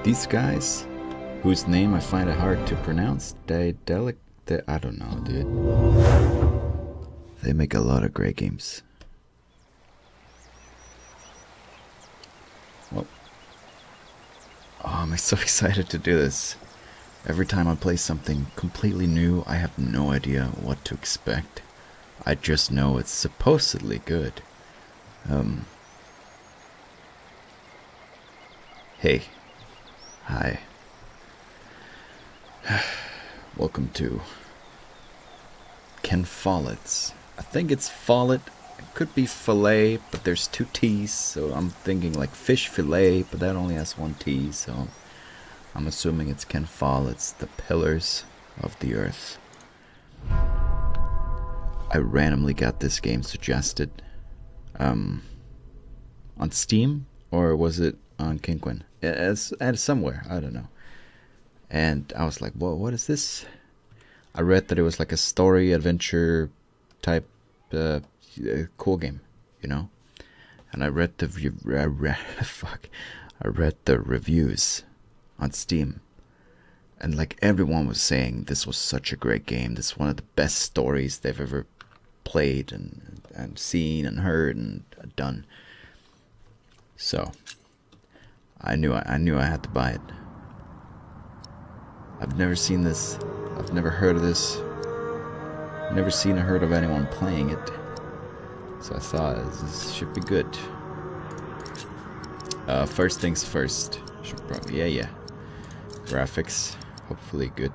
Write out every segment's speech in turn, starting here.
These guys, whose name I find it hard to pronounce, I don't know, dude. They make a lot of great games. Well, oh, I'm so excited to do this. Every time I play something completely new, I have no idea what to expect. I just know it's supposedly good. Hey. Hi. Welcome to Ken Follett's. I think it's Follett. It could be fillet, but there's two T's, so I'm thinking like fish fillet, but that only has one T, so I'm assuming it's Ken Follett's The Pillars of the Earth. I randomly got this game suggested on Steam, or was it on Kinquin? It's somewhere, I don't know. And I was like, whoa, what is this? I read that it was like a story adventure type cool game, you know? And I read the I read the reviews on Steam. And like everyone was saying this was such a great game. This is one of the best stories they've ever played and seen and heard and done. So I knew I had to buy it. I've never seen this. I've never heard of this. Never seen or heard of anyone playing it. So I thought this should be good. First things first. Should probably, yeah. Graphics, hopefully good.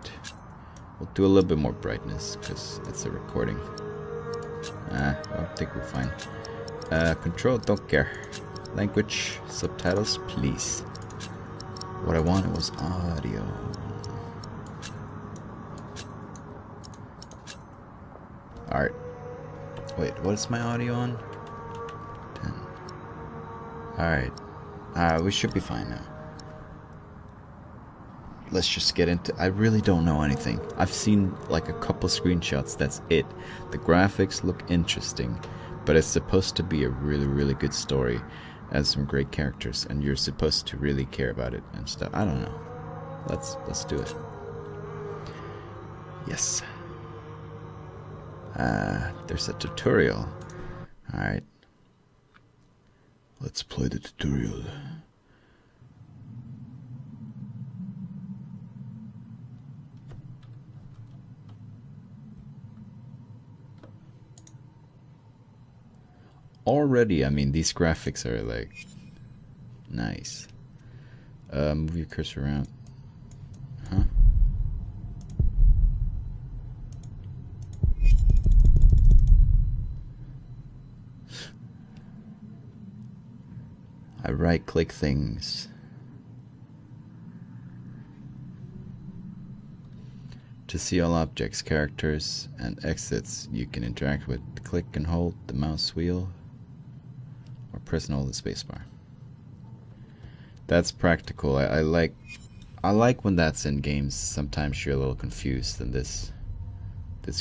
We'll do a little bit more brightness because it's a recording. I think we're fine. Control, don't care. Language, subtitles, please. What I wanted was audio. Alright. Wait, what is my audio on? 10. Alright. We should be fine now. Let's just get into... I really don't know anything. I've seen like a couple screenshots, that's it. The graphics look interesting, but it's supposed to be a really, really good story and some great characters, and you're supposed to really care about it and stuff. I don't know. Let's do it. Yes. There's a tutorial. Alright. Let's play the tutorial. Already, I mean, these graphics are like nice. Move your cursor around. Huh? I right-click things. To see all objects, characters, and exits you can interact with, click and hold the mouse wheel or press and hold the spacebar. That's practical. I like when that's in games. Sometimes you're a little confused, and this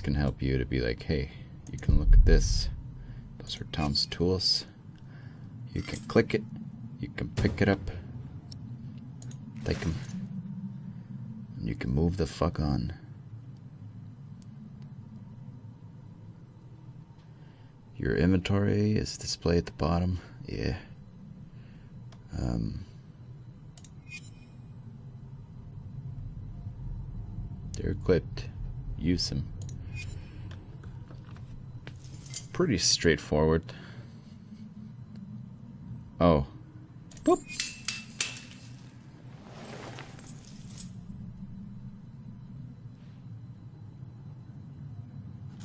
can help you to be like, hey, you can look at this. Those are Tom's tools. You can click it. You can pick it up. Take them. And you can move the fuck on. Your inventory is displayed at the bottom. Yeah. They're equipped. Use them. Pretty straightforward. Oh. Boop.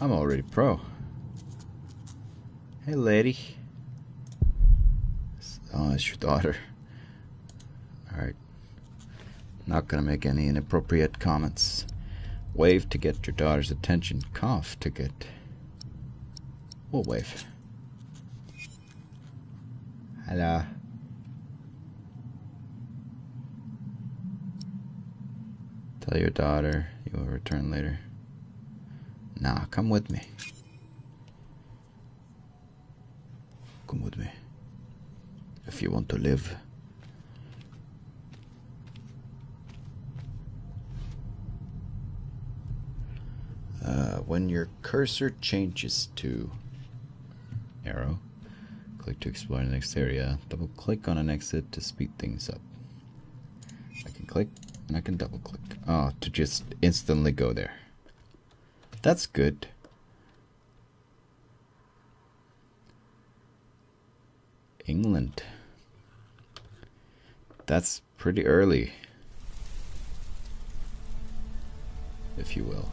I'm already pro. Hey, lady. Oh, it's your daughter. Alright. Not gonna make any inappropriate comments. Wave to get your daughter's attention. Cough to get... We'll wave. Hello. Tell your daughter you will return later. Nah, come with me. Come with me. If you want to live. when your cursor changes to arrow, click to explore the next area. Double click on an exit to speed things up. I can click and I can double click. Oh, to just instantly go there. That's good. England. That's pretty early, if you will.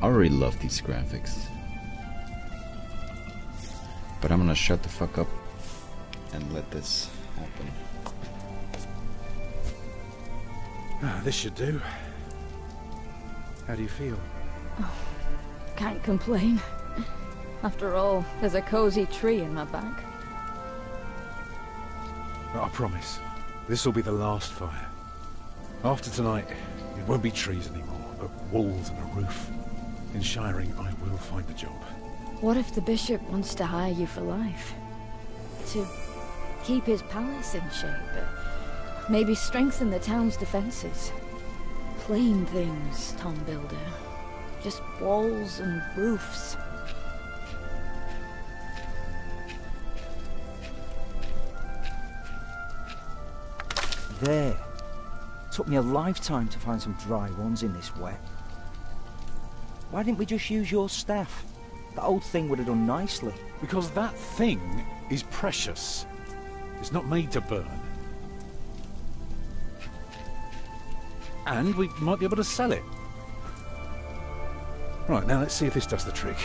I already love these graphics. But I'm gonna shut the fuck up and let this happen. Ah, this should do. How do you feel? Oh, can't complain. After all, there's a cozy tree in my back. But I promise, this will be the last fire. After tonight, it won't be trees anymore, but walls and a roof. In Shiring, I will find a job. What if the bishop wants to hire you for life? To keep his palace in shape, but maybe strengthen the town's defenses? Plain things, Tom Builder. Just walls and roofs. There. Took me a lifetime to find some dry ones in this wet. Why didn't we just use your staff? The old thing would have done nicely. Because that thing is precious. It's not made to burn. And we might be able to sell it. Right, now let's see if this does the trick.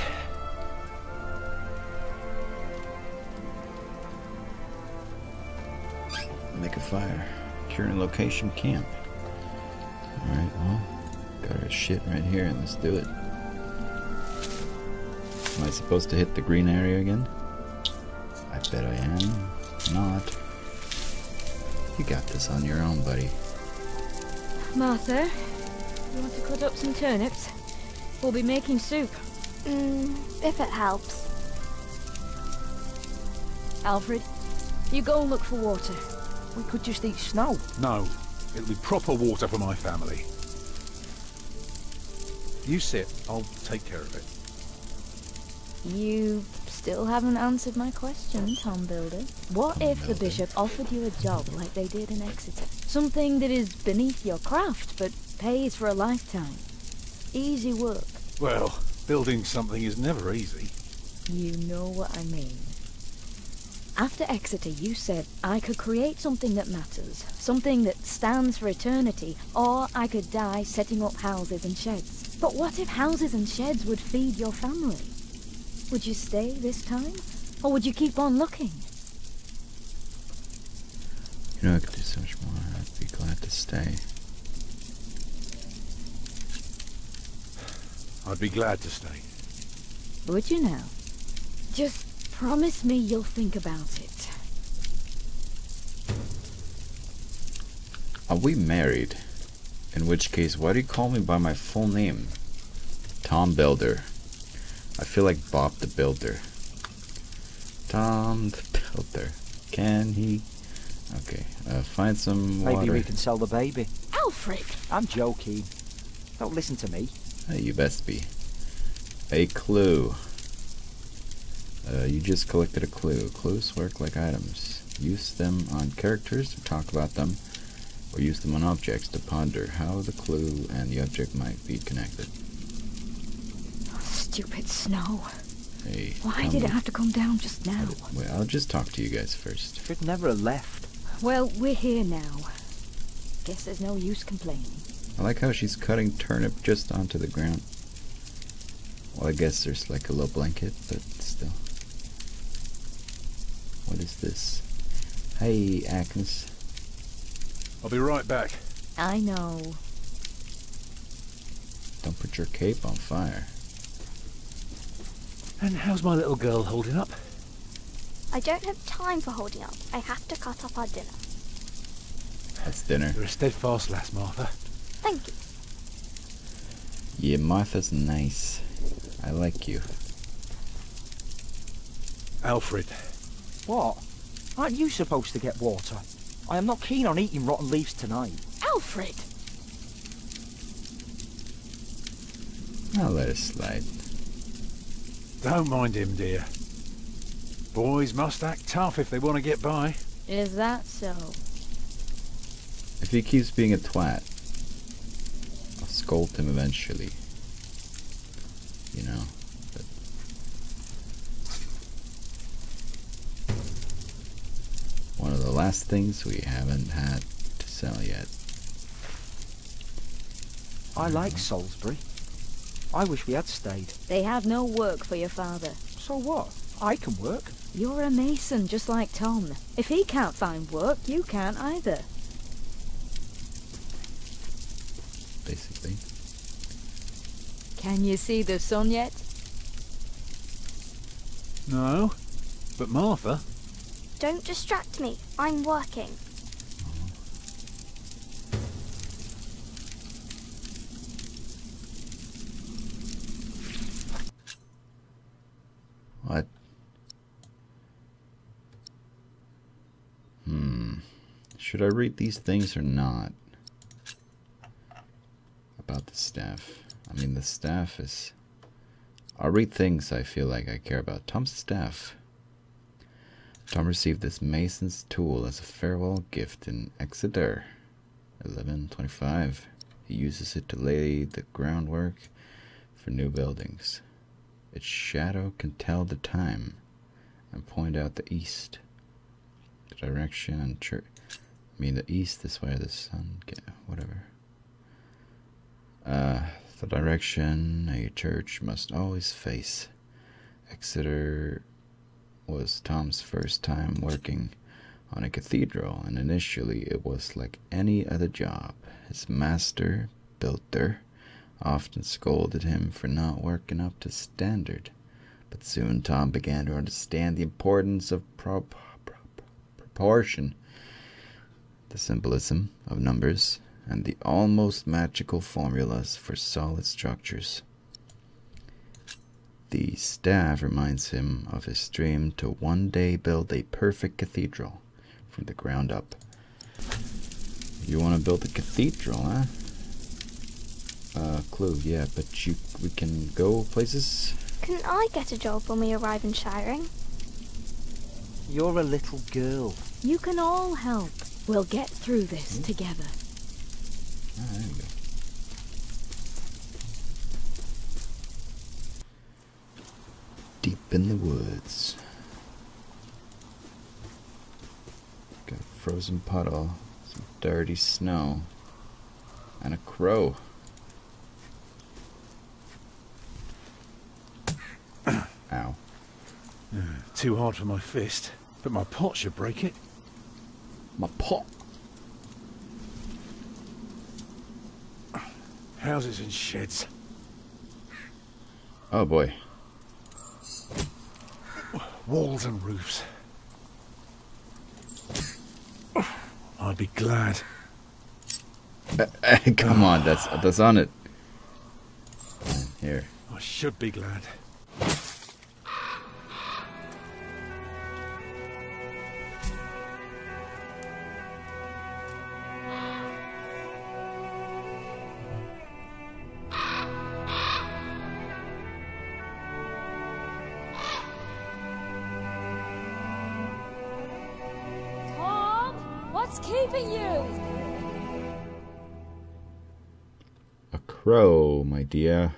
Make a fire. Current location camp. Alright, well, got our shit right here and let's do it. Am I supposed to hit the green area again? I bet I am. Not. You got this on your own, buddy. Martha, you want to cut up some turnips? We'll be making soup. If it helps. Alfred, you go and look for water. We could just eat snow. No, it'll be proper water for my family. You sit, I'll take care of it. You still haven't answered my question, Tom Builder. What if the bishop offered you a job like they did in Exeter? Something that is beneath your craft, but pays for a lifetime. Easy work. Well, building something is never easy. You know what I mean. After Exeter, you said I could create something that matters, something that stands for eternity, or I could die setting up houses and sheds. But what if houses and sheds would feed your family? Would you stay this time? Or would you keep on looking? You know, I could do so much more. I'd be glad to stay. I'd be glad to stay. Would you now? Just promise me you'll think about it. Are we married? In which case, why do you call me by my full name? Tom Builder. I feel like Bob the Builder. Tom the Builder. Can he? Okay, find some water. Maybe we can sell the baby. Alfred! I'm joking. Don't listen to me. Hey, you best be. A clue. You just collected a clue. Clues work like items. Use them on characters to talk about them, or use them on objects to ponder how the clue and the object might be connected. Stupid snow. Hey, Why did it have to come down just now? Wait, I'll just talk to you guys first. Should never have left. Well, we're here now. Guess there's no use complaining. I like how she's cutting turnip just onto the ground. Well, I guess there's like a little blanket, but still. What is this? Hey, Agnes. I'll be right back. I know. Don't put your cape on fire. And how's my little girl holding up? I don't have time for holding up. I have to cut up our dinner. That's dinner. You're a steadfast lass, Martha. Thank you. Yeah, Martha's nice. I like you. Alfred. What? Aren't you supposed to get water? I am not keen on eating rotten leaves tonight. Alfred! I'll let it slide. Don't mind him, dear. Boys must act tough if they want to get by. Is that so? If he keeps being a twat, I'll scold him eventually. You know. But one of the last things we haven't had to sell yet. I like Salisbury. I wish we had stayed. They had no work for your father. So what? I can work. You're a mason just like Tom. If he can't find work, you can't either. Basically. Can you see the sun yet? No. But Martha? Don't distract me. I'm working. What? Should I read these things or not? About the staff. I mean, the staff is... I'll read things I feel like I care about. Tom's staff. Tom received this mason's tool as a farewell gift in Exeter. 1125. He uses it to lay the groundwork for new buildings. Its shadow can tell the time and point out the east. The direction and church. I mean, the east is where the sun whatever. The direction a church must always face. Exeter was Tom's first time working on a cathedral, and initially it was like any other job. His master, builder, often scolded him for not working up to standard, but soon Tom began to understand the importance of proportion, the symbolism of numbers, and the almost magical formulas for solid structures. The staff reminds him of his dream to one day build a perfect cathedral from the ground up. You want to build a cathedral, huh? Clue, yeah, but we can go places? Can I get a job when we arrive in Shiring? You're a little girl. You can all help. We'll get through this together. Ah, there we go. Deep in the woods. Got a frozen puddle, some dirty snow, and a crow. Ow. Too hard for my fist, but my pot should break it. My pot. Houses and sheds. Oh boy. Walls and roofs. I'd be glad. Come on, that's on it. Here. I should be glad. Tom, what's keeping you? A crow, my dear.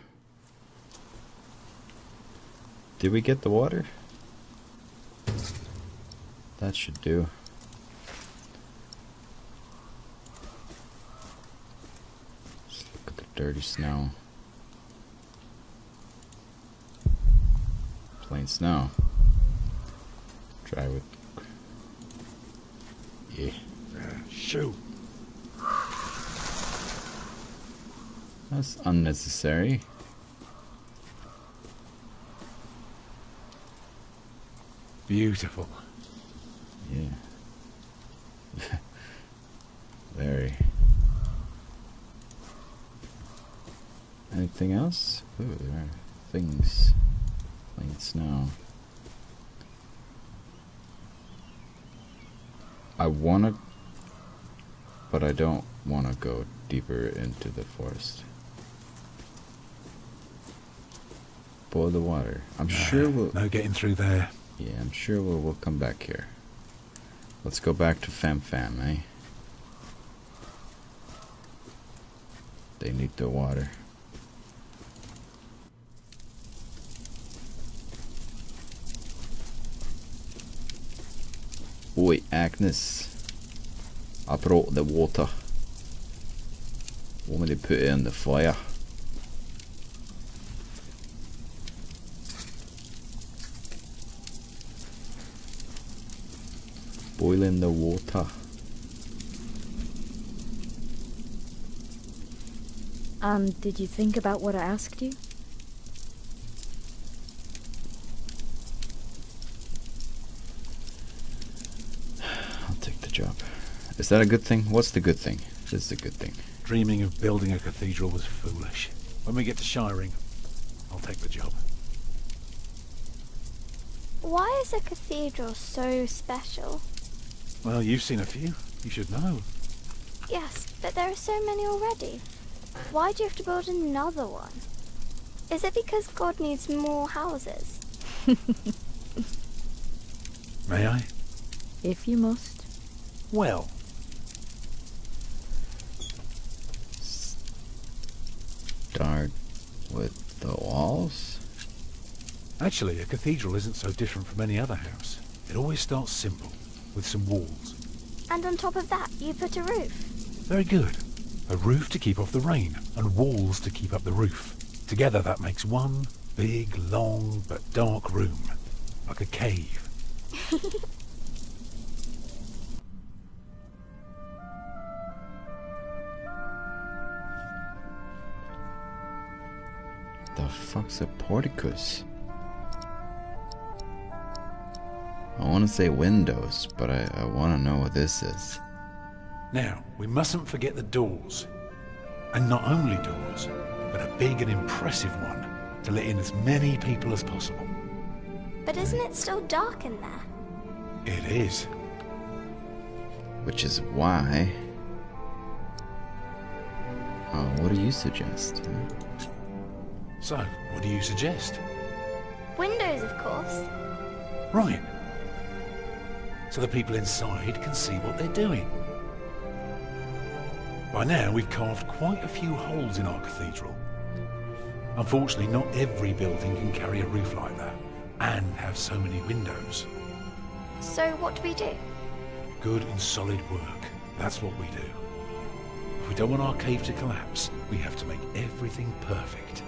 Did we get the water? That should do. Just look at the dirty snow. Plain snow. Dry with... Yeah. Shoo. That's unnecessary. Beautiful. Yeah. very. Anything else? Ooh, there are things playing snow. I wanna, but I don't wanna go deeper into the forest. Boil the water. I'm sure we'll. No getting through there. Yeah, I'm sure we'll come back here. Let's go back to Fam, eh? They need the water. Oi, Agnes. I brought the water. Want me to put it in the fire? Boiling the water. And did you think about what I asked you? I'll take the job. Is that a good thing? What's the good thing? This is the good thing. Dreaming of building a cathedral was foolish. When we get to Shiring, I'll take the job. Why is a cathedral so special? Well, you've seen a few. You should know. Yes, but there are so many already. Why do you have to build another one? Is it because God needs more houses? May I? If you must. Well, Start with the walls? actually, a cathedral isn't so different from any other house. It always starts simple, with some walls. And on top of that, you put a roof. Very good. A roof to keep off the rain, and walls to keep up the roof. Together that makes one big, long, but dark room. Like a cave. The fuck's a porticus? I want to say windows, but I want to know what this is. Now, we mustn't forget the doors. And not only doors, but a big and impressive one to let in as many people as possible. But isn't it still dark in there? It is. Which is why... what do you suggest? Huh? So, what do you suggest? Windows, of course. Right. So the people inside can see what they're doing. By now, we've carved quite a few holes in our cathedral. Unfortunately, not every building can carry a roof like that, and have so many windows. So what do we do? Good and solid work. That's what we do. If we don't want our cave to collapse, we have to make everything perfect.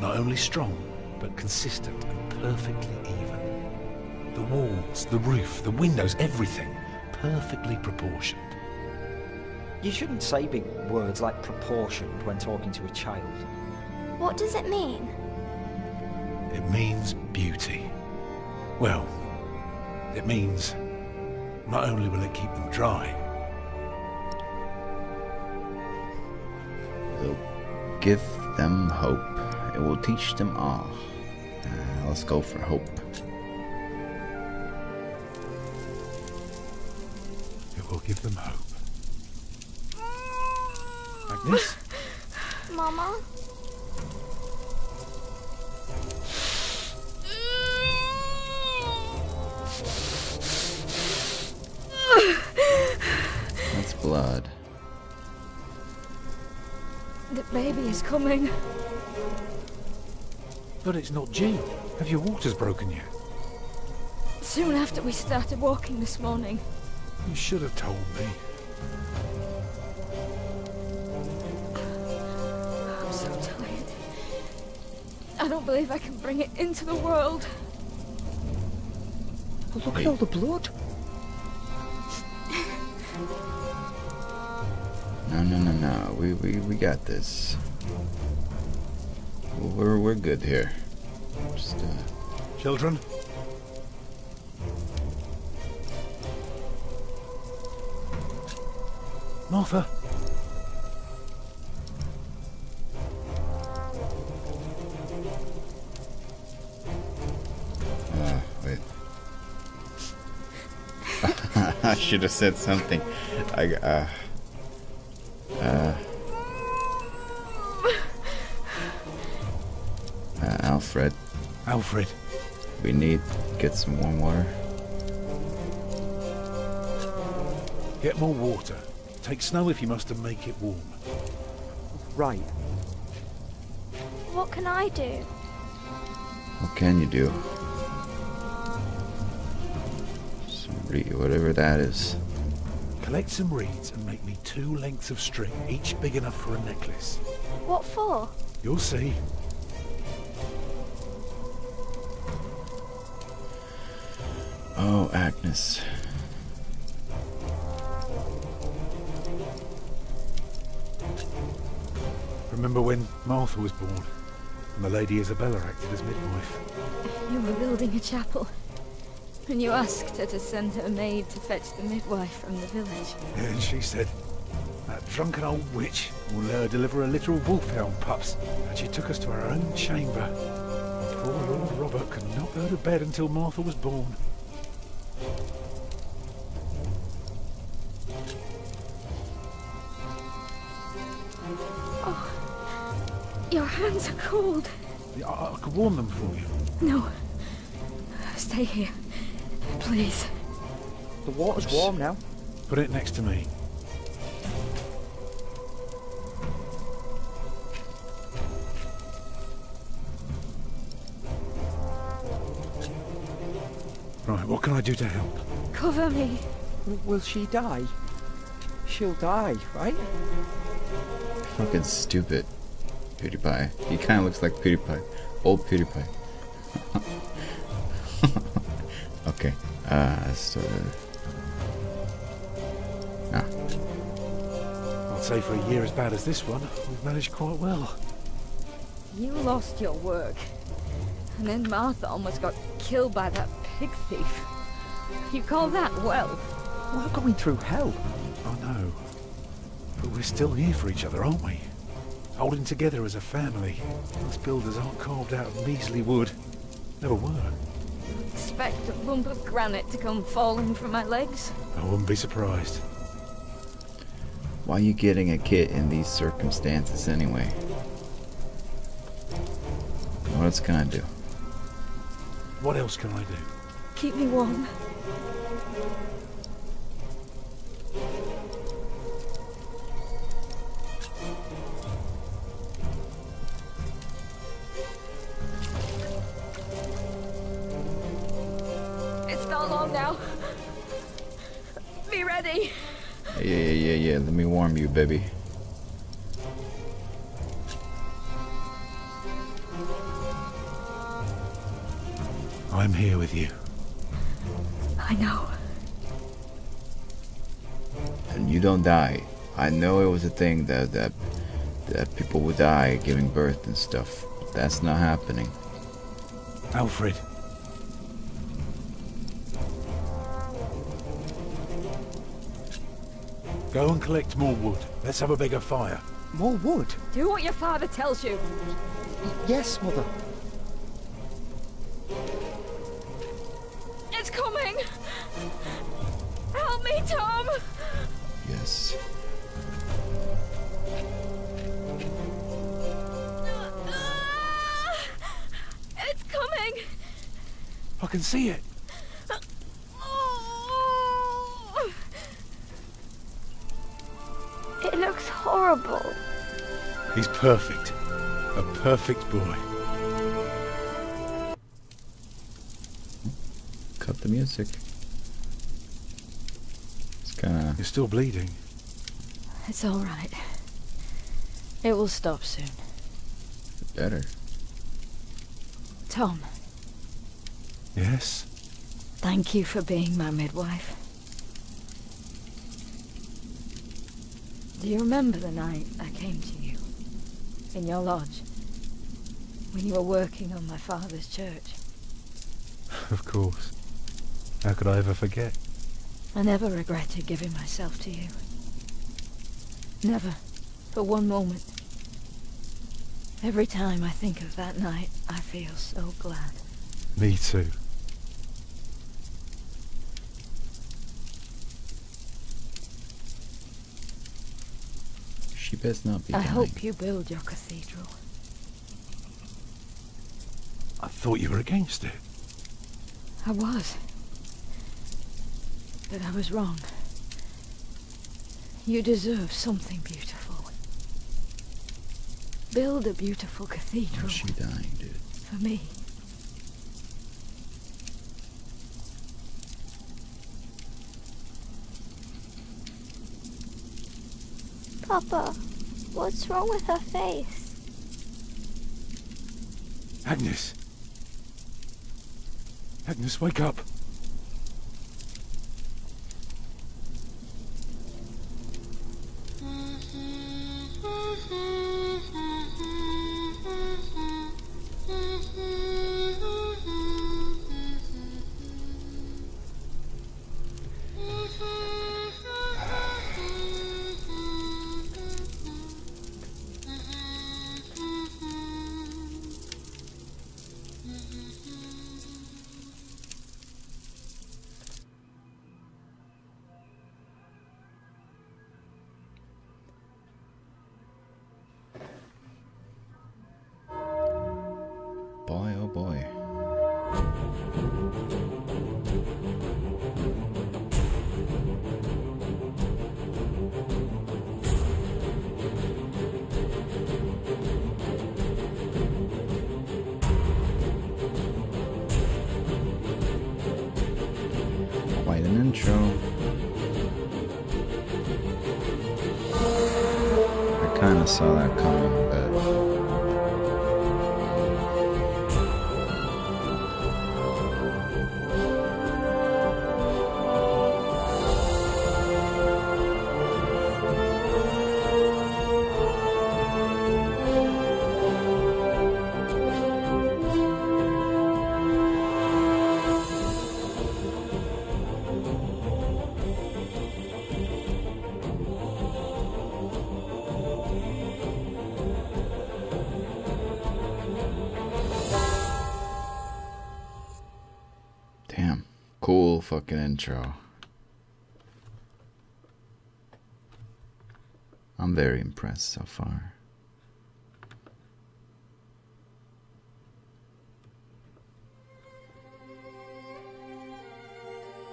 Not only strong, but consistent and perfectly even. The walls, the roof, the windows, everything perfectly proportioned. You shouldn't say big words like proportioned when talking to a child. What does it mean? It means beauty. Well, it means not only will it keep them dry, It'll give them hope. It will teach them all. Let's go for hope. it will give them hope. Agnes? Mama? That's blood. The baby is coming. But it's not due. Have your waters broken yet? Soon after we started walking this morning. You should have told me. I'm so tired. I don't believe I can bring it into the world. Oh, look at all the blood. No. We got this. We're good here. Just Children? Martha! Wait. I should have said something. Alfred. Alfred. We need to get some warm water. Get more water. Take snow if you must and make it warm. Right. What can I do? What can you do? Some whatever that is. Collect some reeds and make me 2 lengths of string, each big enough for a necklace. What for? You'll see. Oh, Agnes. Remember when Martha was born and the Lady Isabella acted as midwife? You were building a chapel, and you asked her to send her maid to fetch the midwife from the village. Yeah, and she said, that drunken old witch will let her deliver a litter of wolfhound pups. And she took us to our own chamber. And poor Lord Robert could not go to bed until Martha was born. Your hands are cold. Yeah, I could warm them for you. No. Stay here. Please. The water's warm now. Put it next to me. Right, what can I do to help? Cover me. Will she die? She'll die, right? Fucking stupid. PewDiePie. He kind of looks like PewDiePie. Old PewDiePie. Okay. So... I'd say for a year as bad as this one, we've managed quite well. You lost your work. And then Martha almost got killed by that pig thief. You call that well? We're going through hell. I know. But we're still here for each other, aren't we? Holding together as a family. Us builders aren't carved out of measly wood. Never were. Expect a lump of granite to come falling from my legs? I wouldn't be surprised. Why are you getting a kit in these circumstances anyway? What else can I do? What else can I do? Keep me warm. It's not long now. Be ready. Yeah. Let me warm you, baby. I'm here with you. I know. And you don't die. I know it was a thing that people would die giving birth and stuff. But that's not happening. Alfred. Go and collect more wood. Let's have a bigger fire. More wood? Do what your father tells you. Yes, Mother. It's coming. Help me, Tom. Yes. It's coming. I can see it. It looks horrible. He's perfect. A perfect boy. Cut the music. It's kinda... You're still bleeding. It's all right. It will stop soon. better. Tom, Yes? thank you for being my midwife. Do you remember the night I came to you? In your lodge? When you were working on my father's church? Of course. How could I ever forget? I never regretted giving myself to you. Never. For one moment. Every time I think of that night, I feel so glad. Me too. She best not be I dying. hope you build your cathedral. I thought you were against it. I was. But I was wrong. You deserve something beautiful. Build a beautiful cathedral. Is she dying, dude? For me. Papa, what's wrong with her face? Agnes. Agnes, wake up. Boy, oh boy. Quite an intro. I kind of saw that coming, but damn, cool fucking intro. I'm very impressed so far.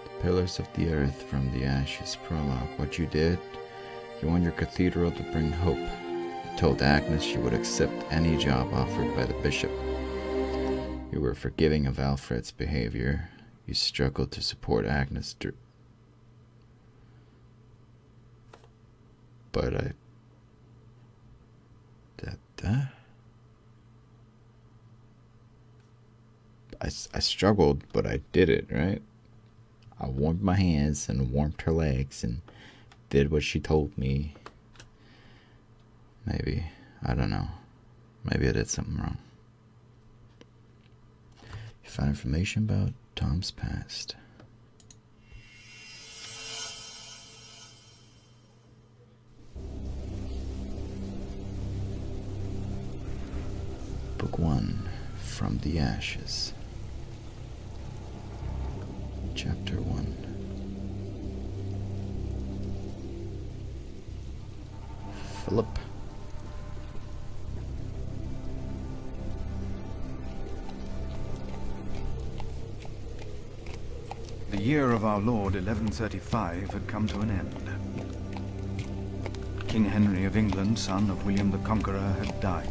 The pillars of the earth from the ashes. Prologue. What you did? You want your cathedral to bring hope. You told Agnes she would accept any job offered by the bishop. You were forgiving of Alfred's behavior. You struggled to support Agnes but I struggled, but I did it, right? I warmed my hands and warmed her legs and did what she told me. Maybe. I don't know. Maybe I did something wrong. You found information about Tom's past. Book 1, From the Ashes. Chapter 1. Philip. The year of our Lord 1135 had come to an end. King Henry of England, son of William the Conqueror, had died.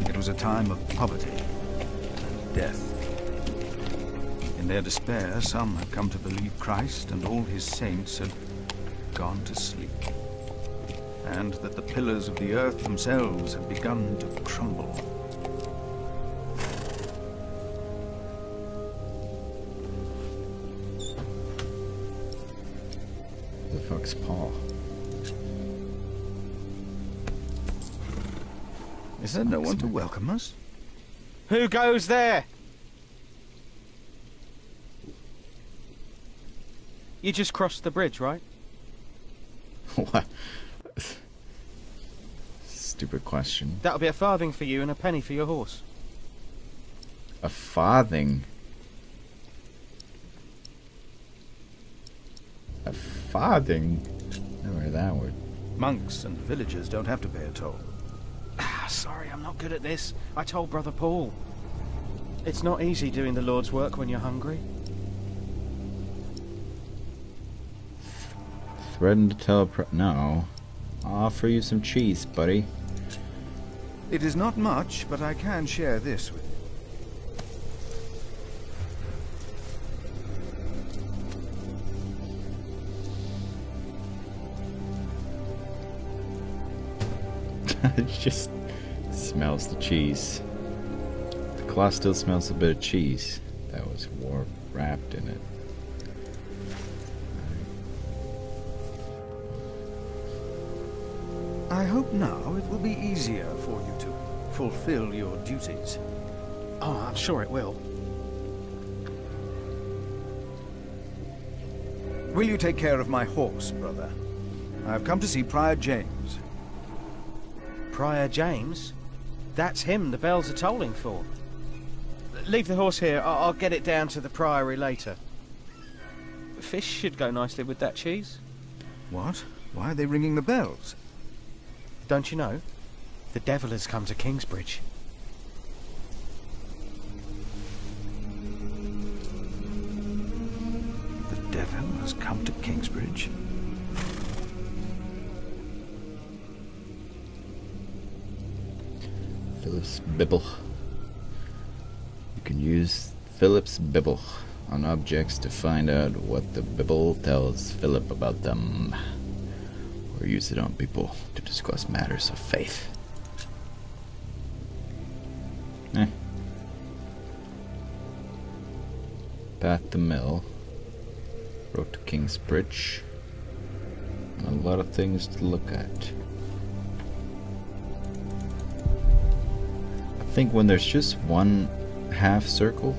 It was a time of poverty and death. In their despair, some had come to believe Christ and all his saints had gone to sleep, and that the pillars of the earth themselves had begun to crumble. The fuck's Paul? Is there no one to welcome us? Who goes there? You just crossed the bridge, right? What? Stupid question. That'll be a farthing for you and a penny for your horse. A farthing? A farthing? Never heard that word. Monks and villagers don't have to pay a toll. Ah, sorry, I'm not good at this. I told Brother Paul. It's not easy doing the Lord's work when you're hungry. Threaten to tell no. I'll offer you some cheese, buddy. It is not much, but I can share this with you. It just smells the cheese. The cloth still smells a bit of cheese that was wrapped in it. I hope now it will be easier for you to fulfill your duties. Oh, I'm sure it will. Will you take care of my horse, brother? I have come to see Prior James. Prior James? That's him the bells are tolling for. Leave the horse here. I'll get it down to the priory later. Fish should go nicely with that cheese. What? Why are they ringing the bells? Don't you know? The devil has come to Kingsbridge. The devil has come to Kingsbridge? Philip's Bibble. You can use Philip's Bibble on objects to find out what the Bible tells Philip about them, or use it on people to discuss matters of faith. Path to Mill, road to Kingsbridge, a lot of things to look at. I think when there's just one half circle,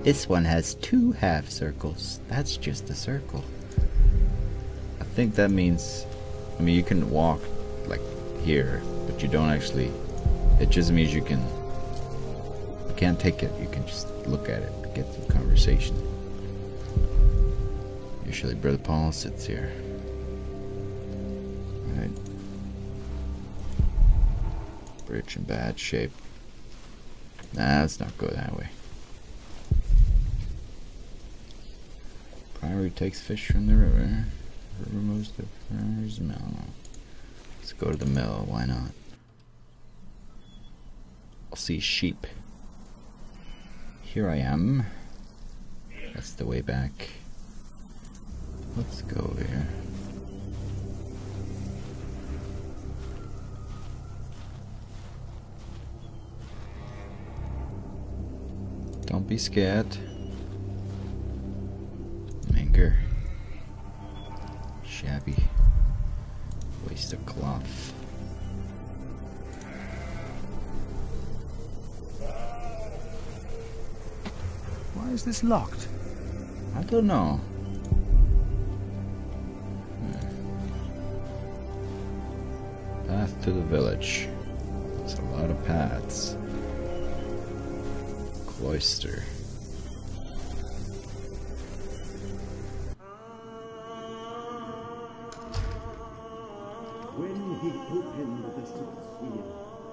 this one has two half circles. That's just a circle. I think that means, I mean, you can walk like here, but you don't actually, it just means you can't take it, you can just look at it, get through conversation. Usually Brother Paul sits here. Alright. Bridge in bad shape. Nah, let's not go that way. Priory takes fish from the river. River moves to Priory's mill. Let's go to the mill, why not? I'll see sheep. Here I am. That's the way back. Let's go over here. Don't be scared. Anger. Shabby. Waste of cloth. Why is this locked? I don't know. Path to the village. There's a lot of paths. Cloister. When he opened the sixth seal,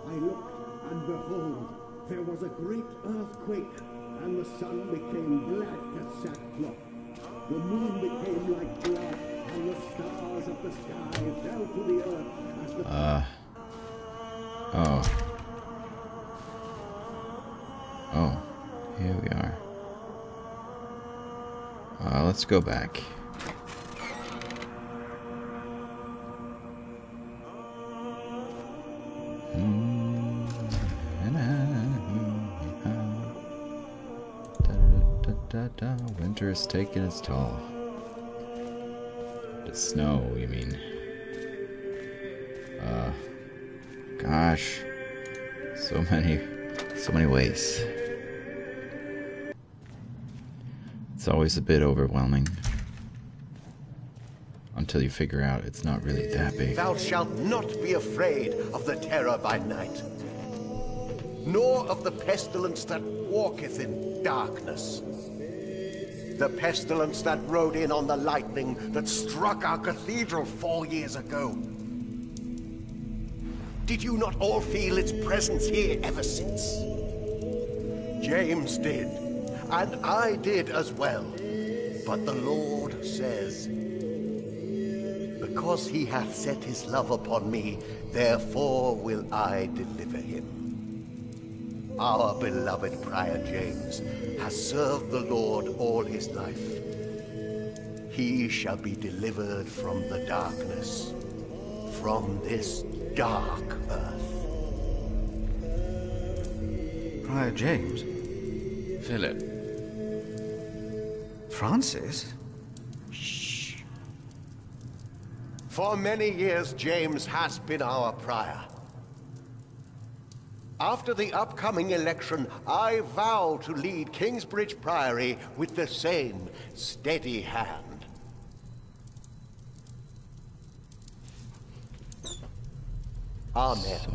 I looked, and behold, there was a great earthquake, and the sun became black as sackcloth. The moon became like blood, and the stars of the sky fell to the earth as the... Oh, here we are. Let's go back. Winter has taken its toll. The snow, you mean? Gosh, so many ways. It's always a bit overwhelming. until you figure out it's not really that big. Thou shalt not be afraid of the terror by night, nor of the pestilence that walketh in darkness. The pestilence that rode in on the lightning that struck our cathedral 4 years ago. Did you not all feel its presence here ever since? James did, and I did as well. But the Lord says, because he hath set his love upon me, therefore will I deliver him. Our beloved Prior James has served the Lord all his life. He shall be delivered from the darkness, from this dark earth. Prior James? Philip. Francis? Shh. For many years, James has been our prior. After the upcoming election, I vow to lead Kingsbridge Priory with the same steady hand. Amen. So,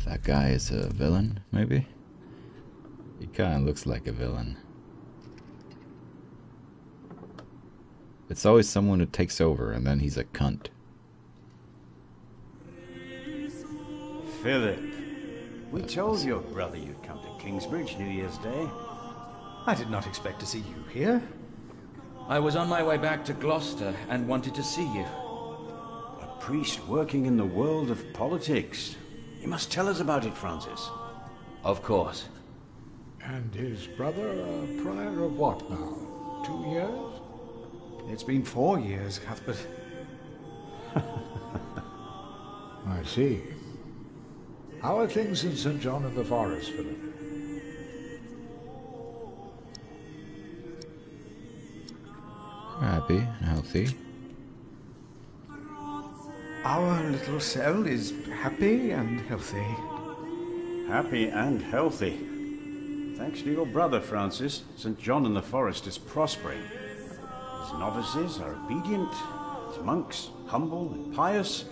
that guy is a villain, maybe? He kind of looks like a villain. It's always someone who takes over, and then he's a cunt. Philip, we told your brother you'd come to Kingsbridge New Year's Day. I did not expect to see you here. I was on my way back to Gloucester and wanted to see you. A priest working in the world of politics. You must tell us about it, Francis. Of course. And his brother a prior of what now? 2 years? It's been 4 years, Cuthbert. I see. How are things in St. John in the Forest, Philip? Happy and healthy. Our little cell is happy and healthy. Happy and healthy. Thanks to your brother, Francis, St. John in the Forest is prospering. His novices are obedient, his monks humble and pious,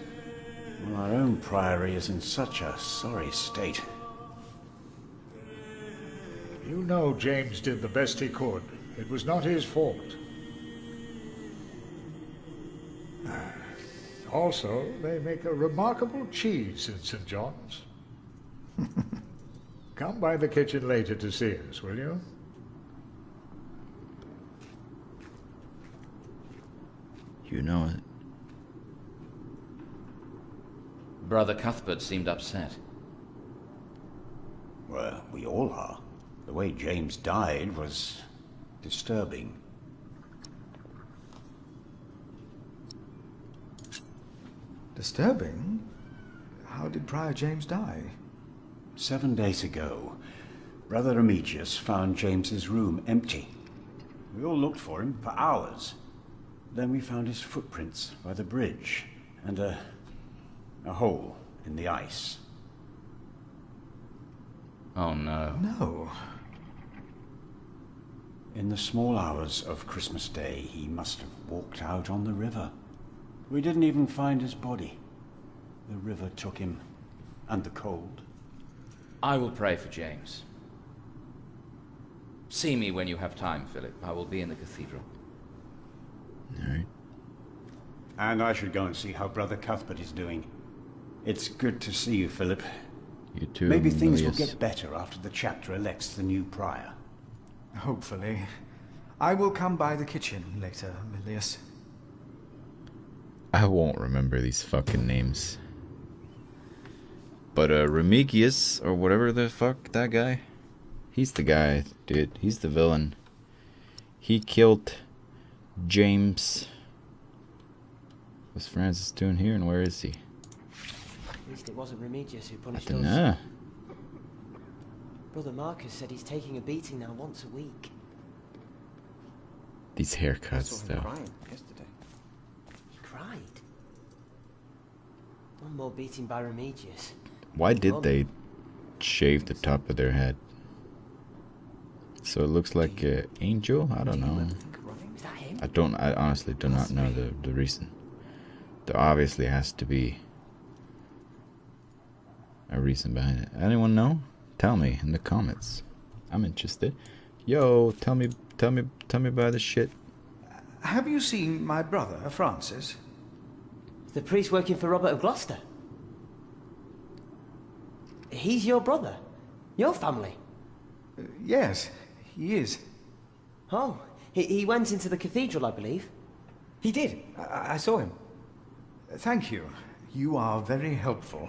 while our own priory is in such a sorry state. You know James did the best he could. It was not his fault. Also, they make a remarkable cheese in St. John's. Come by the kitchen later to see us, will you? You know it. Brother Cuthbert seemed upset. Well, we all are. The way James died was disturbing. Disturbing? How did Prior James die? 7 days ago, Brother Remigius found James's room empty. We all looked for him for hours. Then we found his footprints by the bridge and a hole in the ice. Oh no. No. In the small hours of Christmas Day, he must have walked out on the river. We didn't even find his body. The river took him, and the cold. I will pray for James. See me when you have time, Philip. I will be in the cathedral. Alright. And I should go and see how Brother Cuthbert is doing. It's good to see you, Philip. You too. Maybe things will Milius. get better after the chapter elects the new prior. Hopefully. I will come by the kitchen later, Milius. I won't remember these fucking names. But Remigius, or whatever the fuck, that guy, he's the guy, dude. He's the villain. He killed James. What's Francis doing here, and where is he? At least it wasn't Remigius who I punished don't us. know. Brother Marcus said he's taking a beating now once a week. These haircuts, though. Crying yesterday. He cried? One more beating by Remigius. Why did they shave the top of their head? So it looks like an angel? I don't know. Is that him? I honestly do not know the reason. There obviously has to be a reason behind it. Anyone know? Tell me in the comments. I'm interested. Yo, tell me about this shit. Have you seen my brother, Francis? The priest working for Robert of Gloucester? He's your brother? Your family? Yes, he is. Oh, he went into the cathedral, I believe. He did. I saw him. Thank you. You are very helpful.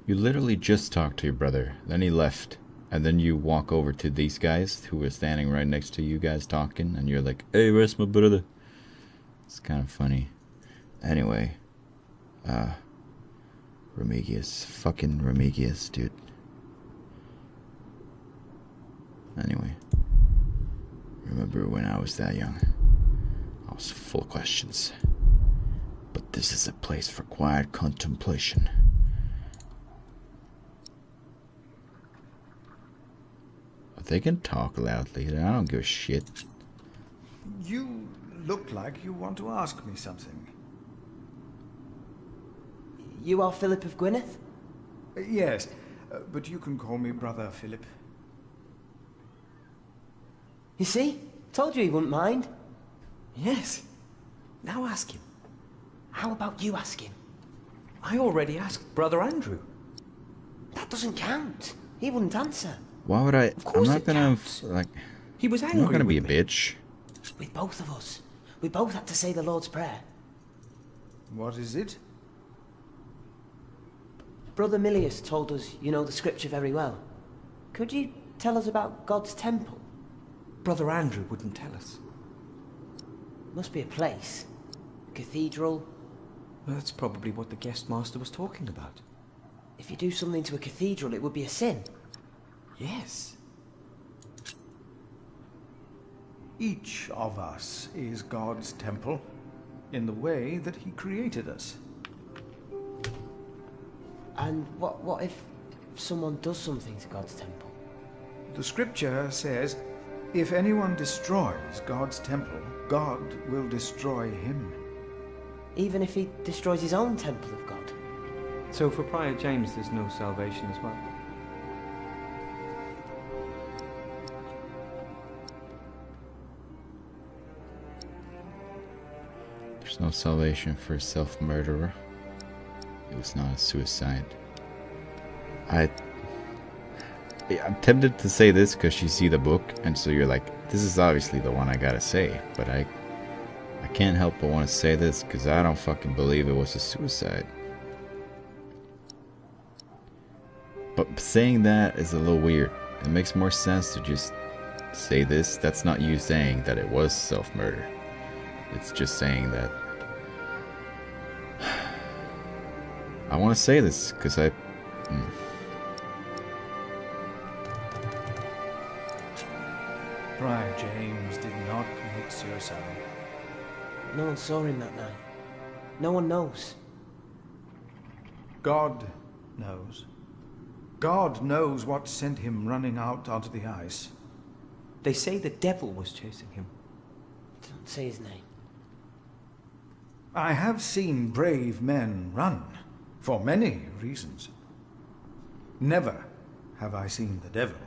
You literally just talked to your brother, then he left, and then you walk over to these guys who were standing right next to you guys talking, and you're like, hey, where's my brother? It's kind of funny. Anyway, Remigius. Fucking Remigius, dude. Anyway, remember when I was that young? I was full of questions. But this is a place for quiet contemplation. They can talk loudly. I don't give a shit. You look like you want to ask me something. You are Philip of Gwynedd? Yes, but you can call me Brother Philip. You see? Told you he wouldn't mind. Yes. Now ask him. How about you ask him? I already asked Brother Andrew. That doesn't count. He wouldn't answer. Why would I? I'm not gonna like. He was angry. I'm not gonna be a me. bitch. With both of us. We both had to say the Lord's Prayer. What is it? Brother Milius told us you know the scripture very well. Could you tell us about God's temple? Brother Andrew wouldn't tell us. Must be a place. A cathedral. Well, that's probably what the guest master was talking about. If you do something to a cathedral, it would be a sin. Yes. Each of us is God's temple in the way that he created us. And what if someone does something to God's temple? The scripture says, if anyone destroys God's temple, God will destroy him. Even if he destroys his own temple of God? So for Prior James there's no salvation as well? There's no salvation for a self-murderer. It was not a suicide. I'm tempted to say this because you see the book, and so you're like, this is obviously the one I gotta say, but I can't help but want to say this because I don't fucking believe it was a suicide. But saying that is a little weird. It makes more sense to just say this. That's not you saying that it was self-murder. It's just saying that I want to say this because Prior James did not commit suicide. No one saw him that night. No one knows. God knows. God knows what sent him running out onto the ice. They say the devil was chasing him. Don't say his name. I have seen brave men run, for many reasons. Never have I seen the devil.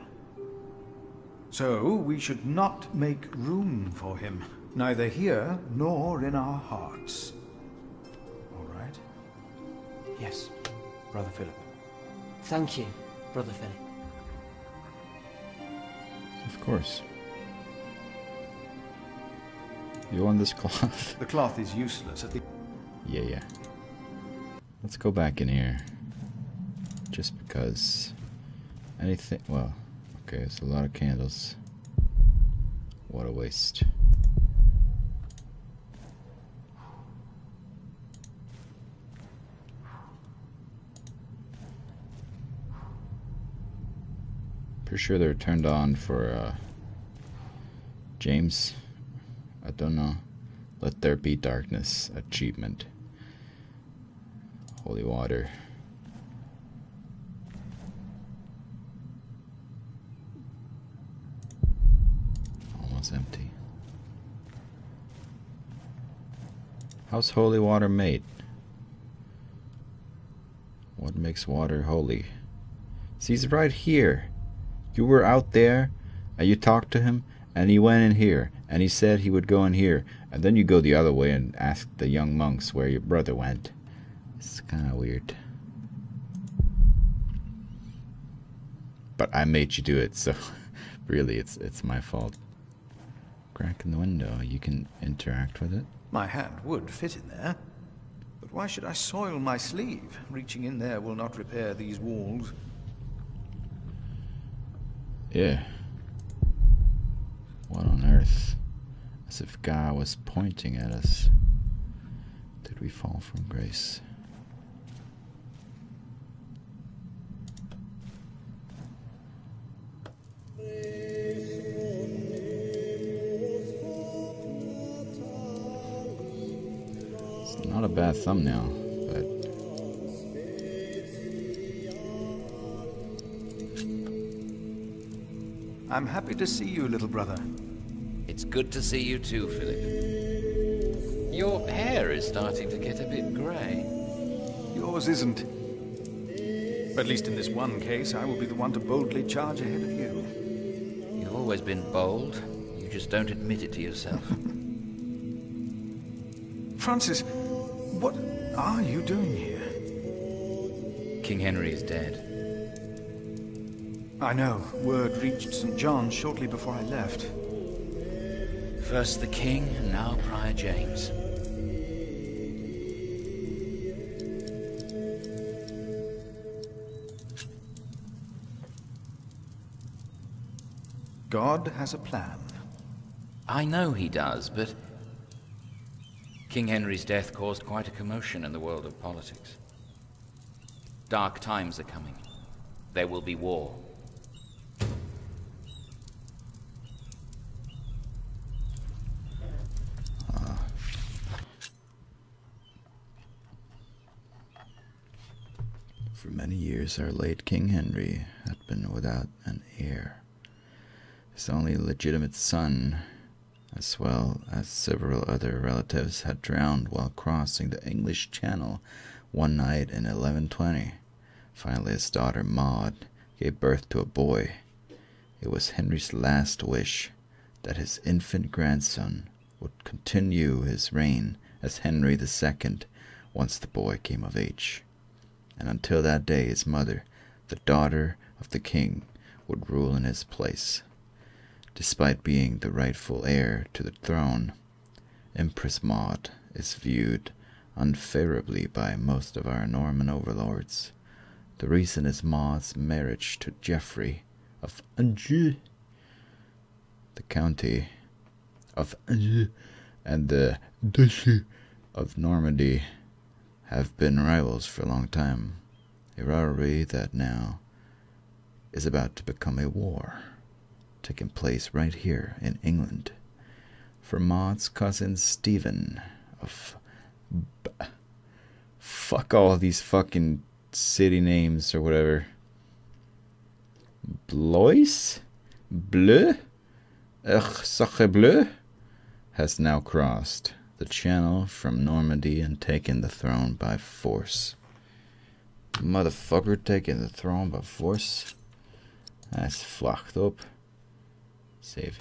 So we should not make room for him, neither here nor in our hearts. All right? Yes, Brother Philip. Thank you, Brother Philip. Of course. You want this cloth? The cloth is useless at the... Yeah. Let's go back in here. Just because... anything... well, okay, it's a lot of candles. What a waste. Pretty sure they're turned on for James. I don't know. Let there be darkness. Achievement. Holy water. Almost empty. How's holy water made? What makes water holy? See, he's right here. You were out there, and you talked to him, and he went in here, and he said he would go in here, and then you go the other way and ask the young monks where your brother went. It's kind of weird. But I made you do it, so really it's my fault. Crack in the window, you can interact with it. My hand would fit in there. But why should I soil my sleeve? Reaching in there will not repair these walls. Yeah. What on earth? As if God was pointing at us. Did we fall from grace? It's not a bad thumbnail, but I'm happy to see you, little brother. It's good to see you too, Philip. Your hair is starting to get a bit grey. Yours isn't. But at least in this one case, I will be the one to boldly charge ahead of you. You've always been bold. You just don't admit it to yourself. Francis, what are you doing here? King Henry is dead. I know. Word reached St. John shortly before I left. First the king, and now Prior James. God has a plan. I know he does, but King Henry's death caused quite a commotion in the world of politics. Dark times are coming. There will be war. For many years our late King Henry had been without an heir. His only legitimate son, as well as several other relatives, had drowned while crossing the English Channel one night in 1120. Finally his daughter Maud gave birth to a boy. It was Henry's last wish that his infant grandson would continue his reign as Henry II once the boy came of age. And until that day his mother, the daughter of the king, would rule in his place. Despite being the rightful heir to the throne, Empress Maud is viewed unfavorably by most of our Norman overlords. The reason is Maud's marriage to Geoffrey of Anjou. The county of Anjou and the Duchy of Normandy have been rivals for a long time, a rivalry that now is about to become a war, taking place right here in England. For Maud's cousin Stephen of fuck all these fucking city names or whatever. Blois? Bleu? Sacre Bleu? Has now crossed the channel from Normandy and taken the throne by force. Motherfucker taking the throne by force? That's fucked up. Save.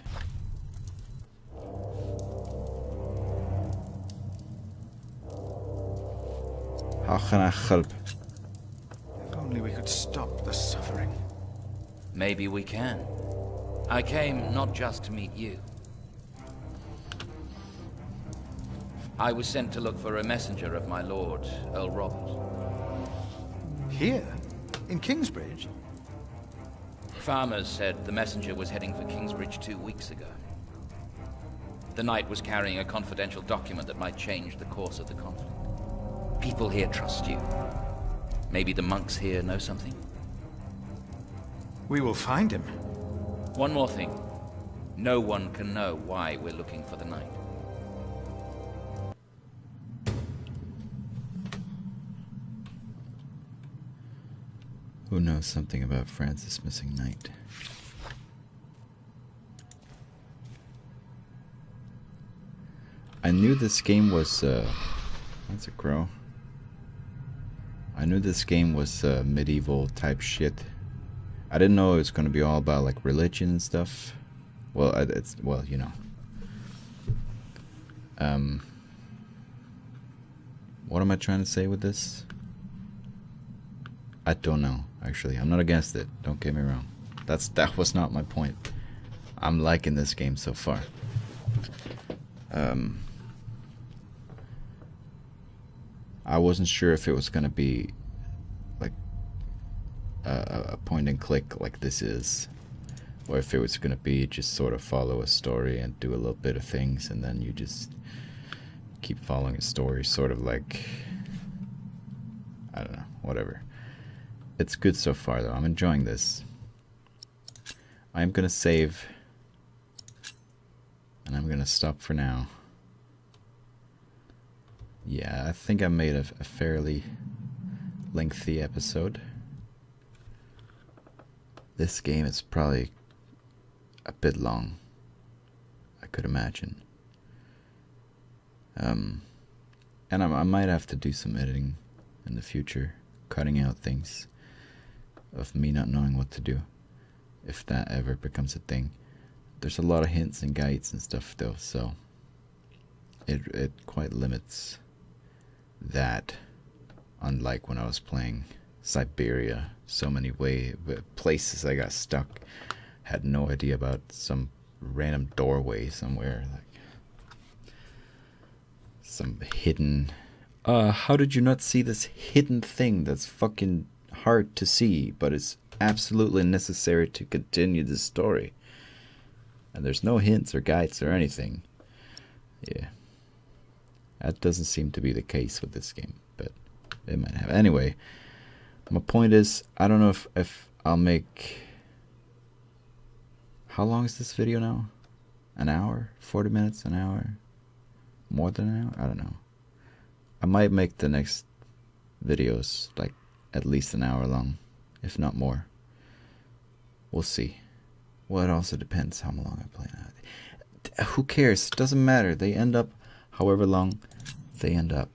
How can I help? If only we could stop the suffering. Maybe we can. I came not just to meet you. I was sent to look for a messenger of my lord, Earl Robert. Here? In Kingsbridge? Farmers said the messenger was heading for Kingsbridge 2 weeks ago. The knight was carrying a confidential document that might change the course of the conflict. People here trust you. Maybe the monks here know something? We will find him. One more thing. No one can know why we're looking for the knight. Who knows something about Francis' missing knight? I knew this game was That's a crow. I knew this game was medieval type shit. I didn't know it was gonna be all about like religion and stuff. Well, it's well, you know. What am I trying to say with this? I don't know. Actually, I'm not against it. Don't get me wrong. That was not my point. I'm liking this game so far. I wasn't sure if it was gonna be like a point and click like this is, or if it was gonna be just sort of follow a story and do a little bit of things and then you just keep following a story, sort of like, I don't know, whatever. It's good so far though. I'm enjoying this. I'm gonna save and I'm gonna stop for now. Yeah, I think I made a fairly lengthy episode. This game is probably a bit long, I could imagine. And I might have to do some editing in the future, cutting out things of me not knowing what to do, if that ever becomes a thing. There's a lot of hints and guides and stuff though, so it quite limits that, unlike when I was playing Siberia. So many places I got stuck, had no idea about some random doorway somewhere, like some hidden, how did you not see this hidden thing that's fucking hard to see but it's absolutely necessary to continue the story, and there's no hints or guides or anything. Yeah, that doesn't seem to be the case with this game, but it might have. Anyway, my point is, I don't know if I'll make... How long is this video now? An hour? 40 minutes? An hour? More than an hour? I don't know. I might make the next videos like at least an hour long, if not more. We'll see. Well, it also depends how long I play now. Who cares? Doesn't matter. They end up however long they end up.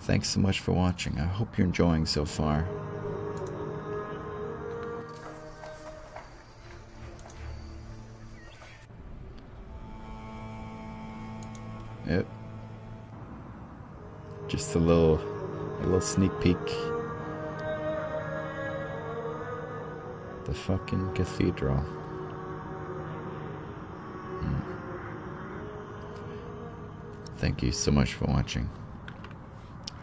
Thanks so much for watching. I hope you're enjoying so far. Yep. Just a little sneak peek. The fucking cathedral. Thank you so much for watching.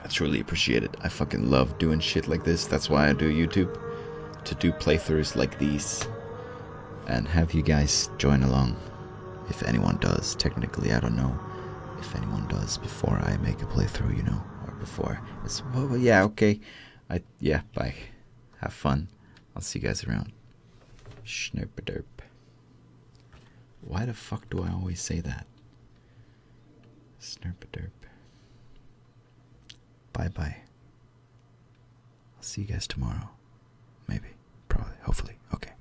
I truly appreciate it. I fucking love doing shit like this. That's why I do YouTube. To do playthroughs like these. And have you guys join along. If anyone does. Technically, I don't know if anyone does before I make a playthrough, you know. Or before. It's, well, yeah, okay. Yeah, bye. Have fun. I'll see you guys around. Snurp-a-derp. Why the fuck do I always say that? Snurp-a-derp. Bye-bye. I'll see you guys tomorrow. Maybe. Probably. Hopefully. Okay.